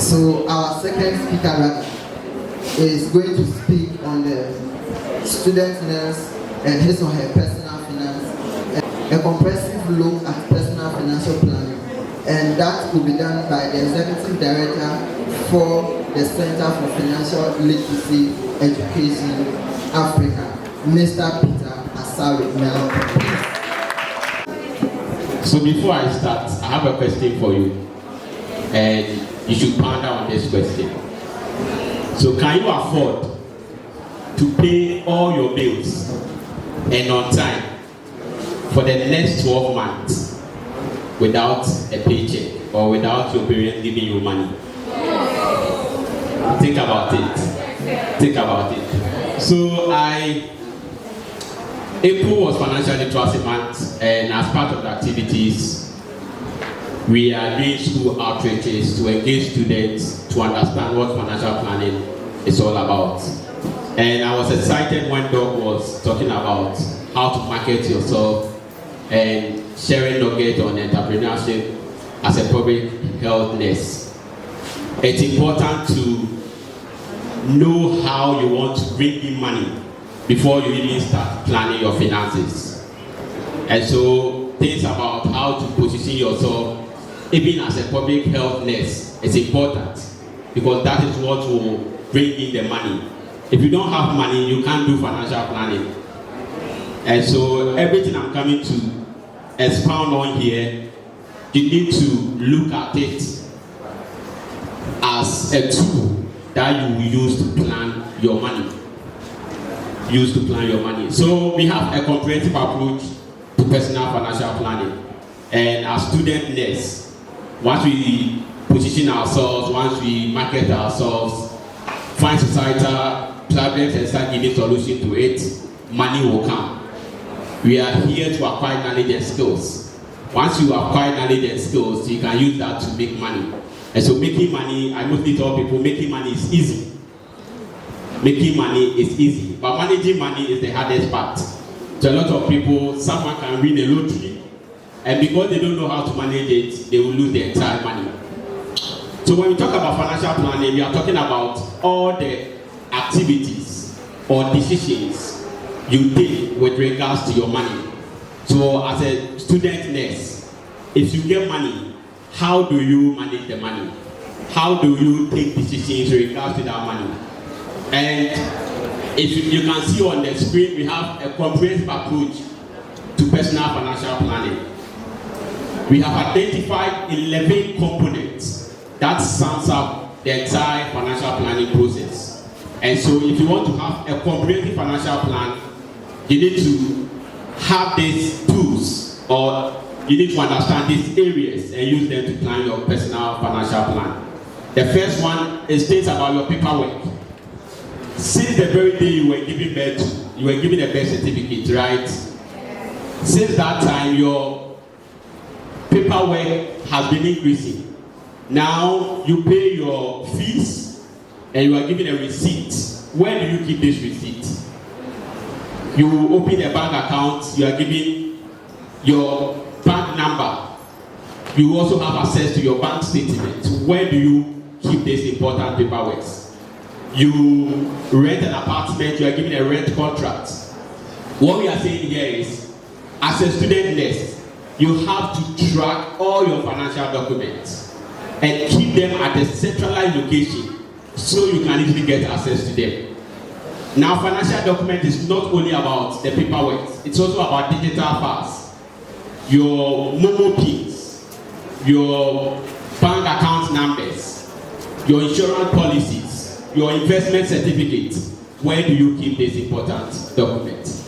So our second speaker is going to speak on the student nurse and his or her personal finance, a comprehensive look at personal financial planning, and that will be done by the Executive Director for the Center for Financial Literacy Education Africa, Mr. Peter Asare Nyarko. So before I start, I have a question for you, and you should ponder on this question. So can you afford to pay all your bills and on time for the next 12 months without a paycheck or without your parents giving you money? Think about it. Think about it. So April was Financial Literacy Month, and as part of the activities, we are doing school outreaches to engage students to understand what financial planning is all about. And I was excited when Doc was talking about how to market yourself and sharing nuggets on entrepreneurship as a public health nurse. It's important to know how you want to bring in money before you even start planning your finances. And so things about how to position yourself even as a public health nurse is important, because that is what will bring in the money. If you don't have money, you can't do financial planning. And so everything I'm coming to expound on here, you need to look at it as a tool that you will use to plan your money. So we have a comprehensive approach to personal financial planning. And as student nurse, once we position ourselves, once we market ourselves, find societal problems and start giving solutions to it, money will come. We are here to acquire knowledge and skills. Once you acquire knowledge and skills, you can use that to make money. And so making money, I mostly tell people, making money is easy. Making money is easy, but managing money is the hardest part. So a lot of people, someone can win a lottery, and because they don't know how to manage it, they will lose their entire money. So when we talk about financial planning, we are talking about all the activities or decisions you take with regards to your money. So as a student nurse, if you get money, how do you manage the money? How do you take decisions with regards to that money? And if you can see on the screen, we have a comprehensive approach to personal financial planning. We have identified 11 components that sums up the entire financial planning process. And so if you want to have a comprehensive financial plan, you need to have these tools, or you need to understand these areas and use them to plan your personal financial plan. The first one is things about your paperwork. Since the very day you were giving birth, you were given a birth certificate, right? Since that time, your paperwork has been increasing. Now you pay your fees and you are given a receipt. Where do you keep this receipt? You open a bank account, you are given your bank number. You also have access to your bank statement. Where do you keep this important paperwork? You rent an apartment, you are given a rent contract. What we are saying here is, as a student nurse, you have to track all your financial documents and keep them at a centralized location so you can easily get access to them. Now, financial document is not only about the paperwork, it's also about digital files, your Momo pins, your bank account numbers, your insurance policies, your investment certificate. Where do you keep this important document?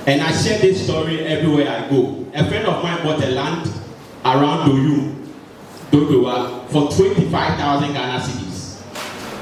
And I share this story everywhere I go. A friend of mine bought a land around Dodowa for 25,000 Ghana cedis.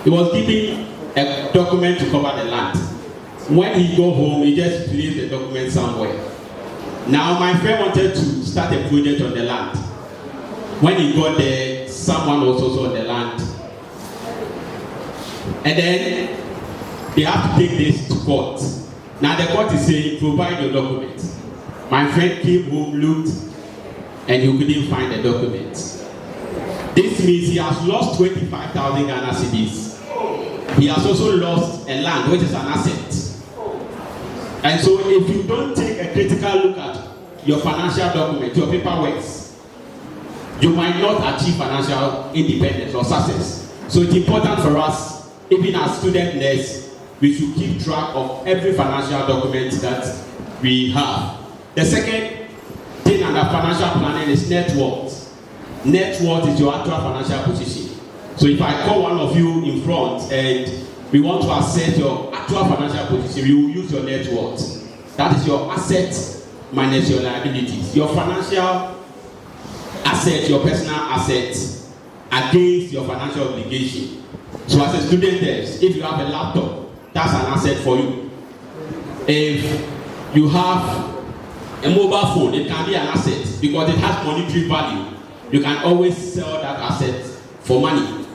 He was giving a document to cover the land. When he go home, he just placed the document somewhere. Now my friend wanted to start a project on the land. When he got there, someone was also on the land. And then they have to take this to court. Now the court is saying, provide your document. My friend came home, looked, and he couldn't find the document. This means he has lost 25,000 Ghana cedis. He has also lost a land, which is an asset. And so if you don't take a critical look at your financial document, your paperwork, you might not achieve financial independence or success. So it's important for us, even as student nurse, we should keep track of every financial document that we have. The second thing under financial planning is net worth. Net worth is your actual financial position. So if I call one of you in front and we want to assess your actual financial position, we will use your net worth. That is your asset minus your liabilities. Your financial asset, your personal assets against your financial obligation. So as a student test, if you have a laptop, that's an asset for you. If you have a mobile phone, it can be an asset because it has monetary value. You can always sell that asset for money.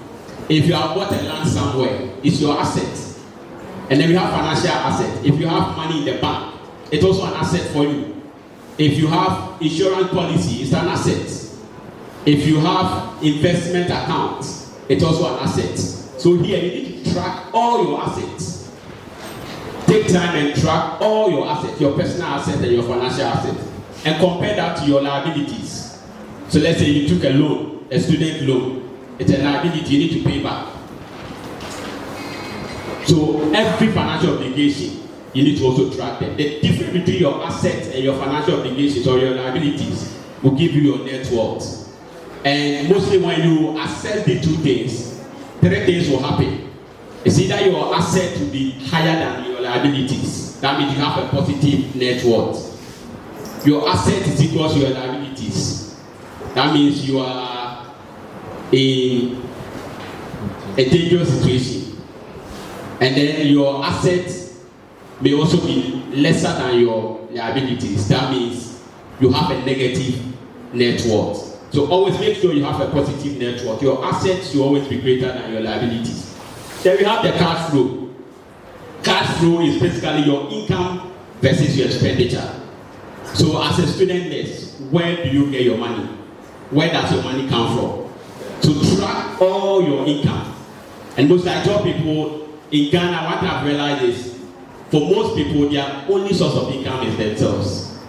If you have bought a land somewhere, it's your asset. And then we have financial asset. If you have money in the bank, it's also an asset for you. If you have insurance policy, it's an asset. If you have investment accounts, it's also an asset. So here you need to track all your assets. Take time and track all your assets, your personal assets and your financial assets, and compare that to your liabilities. So let's say you took a loan, a student loan. It's a liability you need to pay back. So every financial obligation, you need to also track them. The difference between your assets and your financial obligations or your liabilities will give you your net worth. And mostly when you assess the two things, three things will happen. It's either your asset will be higher than your liabilities. That means you have a positive net worth. Your asset is equal to your liabilities. That means you are in a dangerous situation. And then your assets may also be lesser than your liabilities. That means you have a negative net worth. So always make sure you have a positive net worth. Your assets should always be greater than your liabilities. Then we have the cash flow. Cash flow is basically your income versus your expenditure. So as a student nurse, where do you get your money? Where does your money come from? So track all your income. And most I tell people in Ghana, what I've realized is for most people, their only source of income is themselves.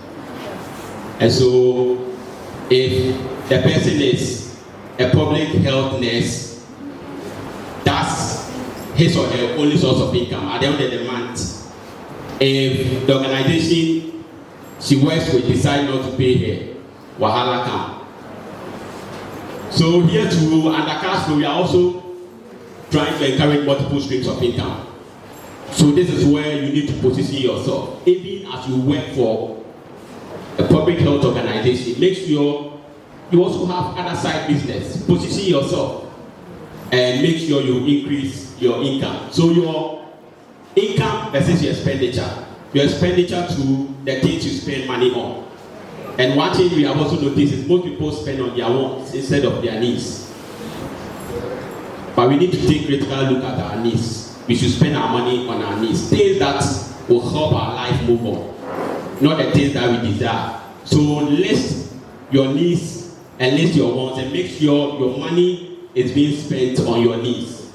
And so if the person is a public health nurse, that's his or her only source of income at the end of the month. If the organization she works with decide not to pay her, wahala come. So here too, under cash flow, we are also trying to encourage multiple streams of income. So this is where you need to position yourself. Even as you work for a public health organization, make sure you also have other side business. Position yourself and make sure you increase your income. So your income versus your expenditure. Your expenditure to the things you spend money on. And one thing we have also noticed is most people spend on their wants instead of their needs. But we need to take critical look at our needs. We should spend our money on our needs. Things that will help our life move on. Not the things that we desire. So list your needs and list your wants and make sure your money is being spent on your needs.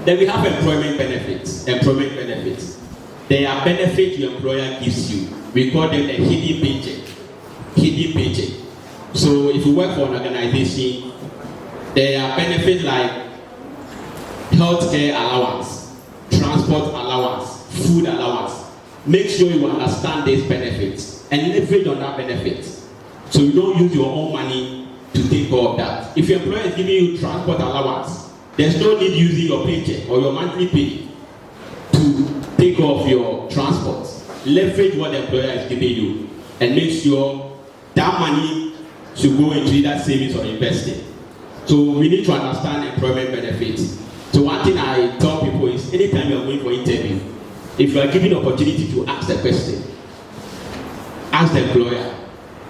Then we have employment benefits. Employment benefits. They are benefits your employer gives you. We call them the hidden paycheck. Hidden paycheck. So if you work for an organization, there are benefits like healthcare allowance, transport allowance, food allowance. Make sure you understand these benefits and leverage on that benefit. So you don't use your own money to take care of that. If your employer is giving you transport allowance, there's no need using your paycheck or your monthly pay to take off your transport. Leverage what the employer is giving you and make sure that money should go into either savings or investing. So we need to understand employment benefits. So one thing I tell people is anytime you are going for interview, if you are given the opportunity to ask the question, ask the employer,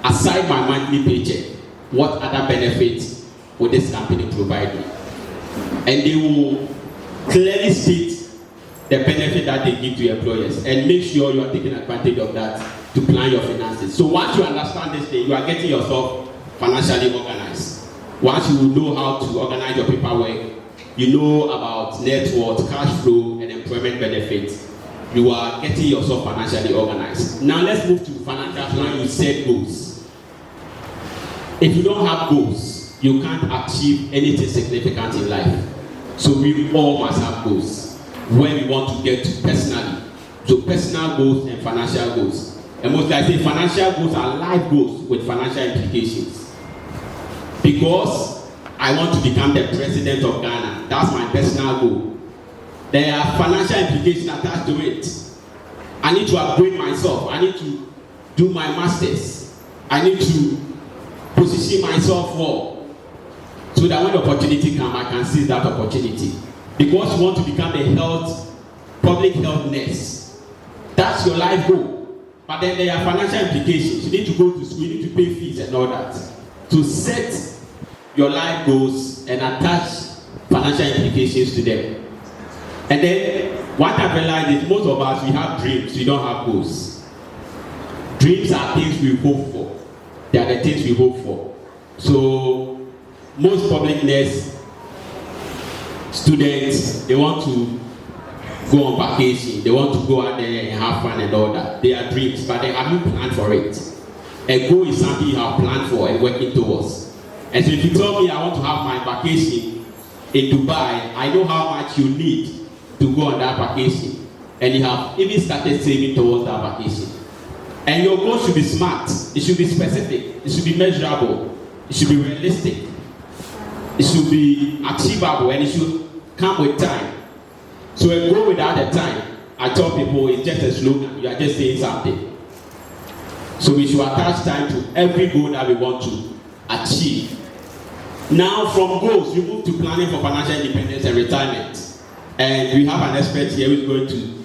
aside my monthly paycheck, what other benefits will this company provide me? And they will clearly state the benefit that they give to employers and make sure you are taking advantage of that to plan your finances. So once you understand this thing, you are getting yourself financially organized. Once you know how to organize your paperwork, you know about net worth, cash flow, and employment benefits, you are getting yourself financially organized. Now let's move to financial plan. You set goals. If you don't have goals, you can't achieve anything significant in life. So we all must have goals where we want to get to personally. So personal goals and financial goals. And most I say financial goals are life goals with financial implications. Because I want to become the president of Ghana. That's my personal goal. There are financial implications attached to it. I need to upgrade myself. I need to do my masters. I need to position myself well. So that when the opportunity comes, I can seize that opportunity. Because you want to become a public health nurse. That's your life goal. But then there are financial implications. You need to go to school, you need to pay fees and all that. To set your life goals and attach financial implications to them. And then what I've realized is most of us, we have dreams, we don't have goals. Dreams are things we hope for. They are the things we hope for. So most public nurse students, they want to go on vacation, they want to go out there and have fun and all that. They are dreams, but they haven't planned for it. A goal is something you have planned for and working towards. And so if you tell me I want to have my vacation in Dubai, I know how much you need to go on that vacation. And you have even started saving towards that vacation. And your goal should be smart. It should be specific. It should be measurable. It should be realistic. It should be achievable, and it should come with time. So a goal without a time, I tell people, it's just a slogan. You are just saying something. So we should attach time to every goal that we want to achieve. Now from goals, we move to planning for financial independence and retirement. And we have an expert here who is going to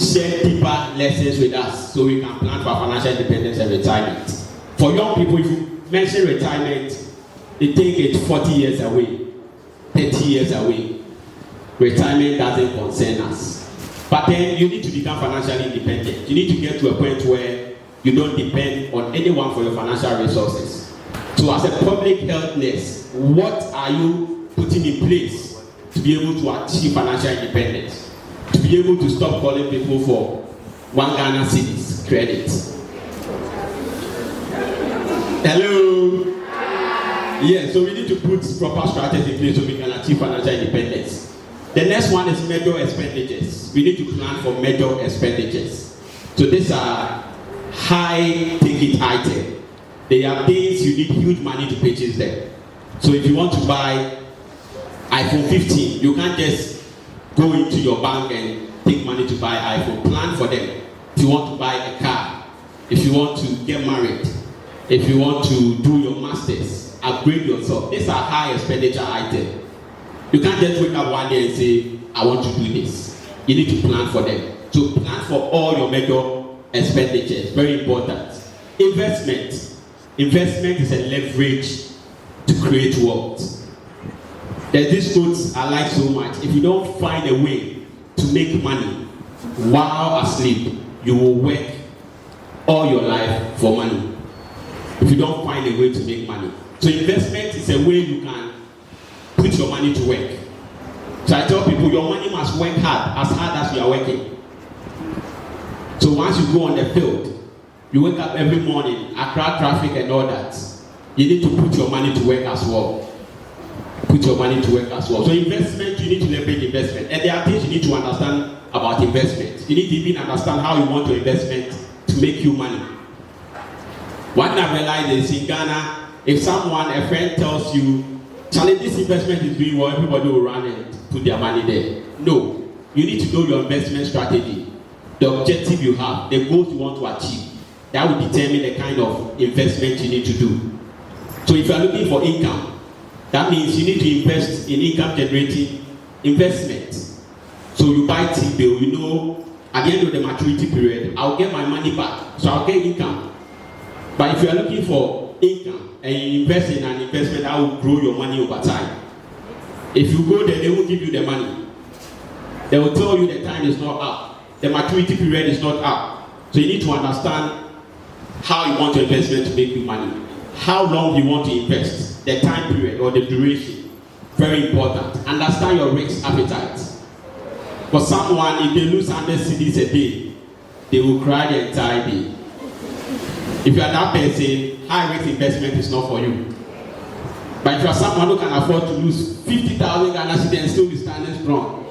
share deeper lessons with us so we can plan for financial independence and retirement. For young people, if you mention retirement, they think it's 40 years away, 30 years away. Retirement doesn't concern us. But then you need to become financially independent. You need to get to a point where you don't depend on anyone for your financial resources. So as a public health nurse, what are you putting in place to be able to achieve financial independence? To be able to stop calling people for 1 Ghana cedis credit. Hello? Yeah, so we need to put proper strategies in place so we can achieve financial independence. The next one is major expenditures. We need to plan for major expenditures. So these are high ticket items. They are things you need huge money to purchase them. So if you want to buy iPhone 15, you can't just go into your bank and take money to buy iPhone. Plan for them. If you want to buy a car, if you want to get married, if you want to do your masters, upgrade yourself. These are high expenditure items. You can't just wake up one day and say, I want to do this. You need to plan for them. So plan for all your major expenditures. Very important. Investment. Investment is a leverage to create wealth. There's this quote I like so much. If you don't find a way to make money while asleep, you will work all your life for money. If you don't find a way to make money. So investment is a way you can put your money to work. So I tell people your money must work hard as you are working. So once you go on the field, you wake up every morning, Accra traffic and all that. You need to put your money to work as well. Put your money to work as well. So investment, you need to leverage investment. And there are things you need to understand about investment. You need to even understand how you want your investment to make you money. What I realized is in Ghana, if a friend tells you, Charlie, this investment is doing well, everybody will run and put their money there. No. You need to know your investment strategy, the objective you have, the goals you want to achieve. That will determine the kind of investment you need to do. So if you are looking for income, that means you need to invest in income generating investment. So you buy T-bill, you know, at the end of the maturity period, I'll get my money back. So I'll get income. But if you are looking for income and you invest in an investment that will grow your money over time, if you go there, they won't give you the money. They will tell you the time is not up. The maturity period is not up. So you need to understand how you want your investment to make you money. how long you want to invest, the time period or the duration. Very important. Understand your risk appetite. For someone, if they lose 100 cedis a day, they will cry the entire day. If you are that person, high risk investment is not for you. But if you are someone who can afford to lose 50,000 Ghana cedis and still be standing strong,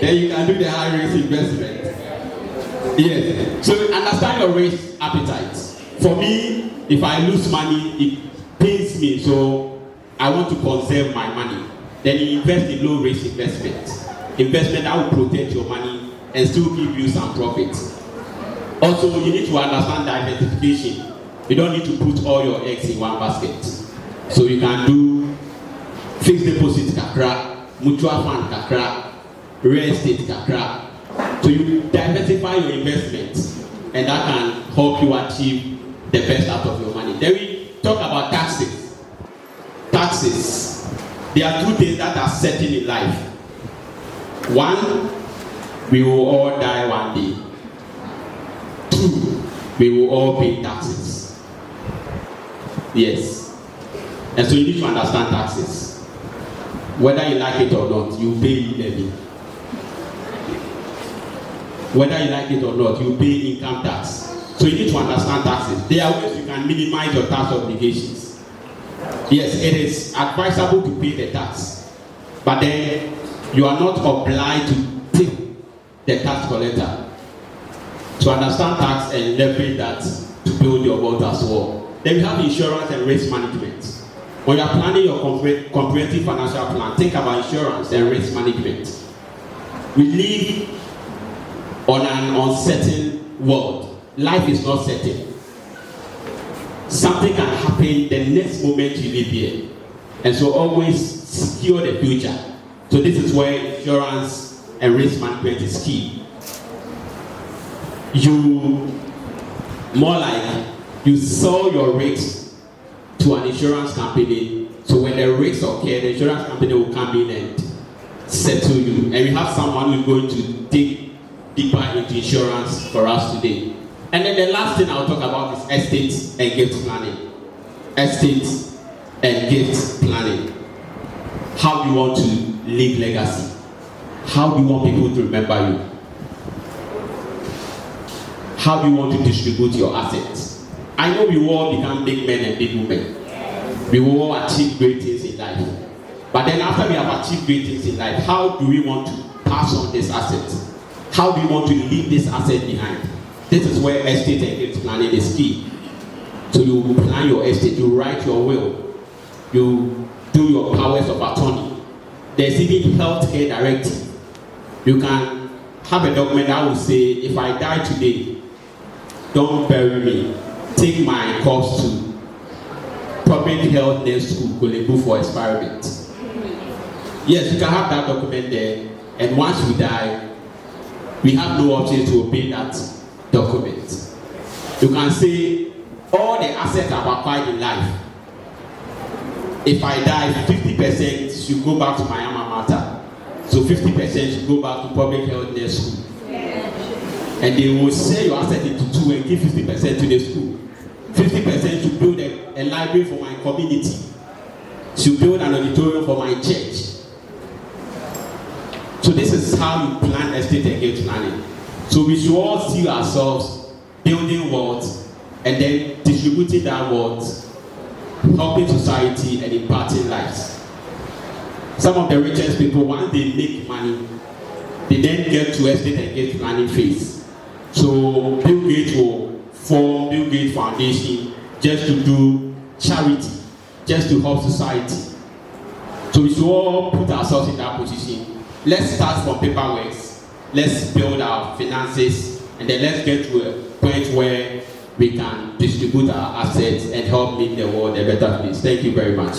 then you can do the high risk investment. Yes. So understand your risk appetite. For me, if I lose money, it pains me. So I want to conserve my money. Then you invest in low risk investment. Investment that will protect your money and still give you some profit. Also, you need to understand diversification. You don't need to put all your eggs in one basket. So you can do fixed deposit kakra, mutual fund kakra, real estate kakra. So you diversify your investments, and that can help you achieve the best out of your money. Then we talk about taxes. Taxes. There are two things that are certain in life. One, we will all die one day. Two, we will all pay taxes. Yes. And so you need to understand taxes. Whether you like it or not, you pay levy. Whether you like it or not, you pay income tax. So you need to understand taxes. There are ways you can minimize your tax obligations. Yes, it is advisable to pay the tax, but then you are not obliged to tip the tax collector. So understand tax and leverage that to build your wealth as well. Then we have insurance and risk management. When you are planning your comprehensive financial plan, think about insurance and risk management. We live on an uncertain world. Life is not certain. Something can happen the next moment you live here. And so always secure the future. So this is where insurance and risk management is key. You sell your risks to an insurance company. So when the risks occur, the insurance company will come in and settle you. And we have someone who is going to dig deeper into insurance for us today. And then the last thing I'll talk about is estate and gift planning. Estate and gift planning. How do you want to leave legacy? How do you want people to remember you? How do you want to distribute your assets? I know we will all become big men and big women. We will all achieve great things in life. But then after we have achieved great things in life, how do we want to pass on this asset? How do you want to leave this asset behind? This is where estate and gift planning is key. So you plan your estate, you write your will, you do your powers of attorney. There's even healthcare directive. You can have a document that will say, if I die today, don't bury me. Take my corpse to public health nurse school, Kolebu, for experiment. Yes, you can have that document there, and once we die, we have no option to obey that document. You can say all the assets I've acquired in life. If I die, 50% should go back to my alma mater. So 50% should go back to public health nurse school. And they will share your asset into two and give 50% to the school. 50% should build a library for my community. Should build an auditorium for my church. So this is how you plan estate and gift planning. So we should all see ourselves building wealth and then distributing that wealth, helping society and imparting lives. Some of the richest people, once they make money, they then get to estate and gift planning phase. So Bill Gates will form Bill Gates Foundation just to do charity, just to help society. So we should all put ourselves in that position. Let's start from paperwork. Let's build our finances, and then let's get to a point where we can distribute our assets and help make the world a better place. Thank you very much.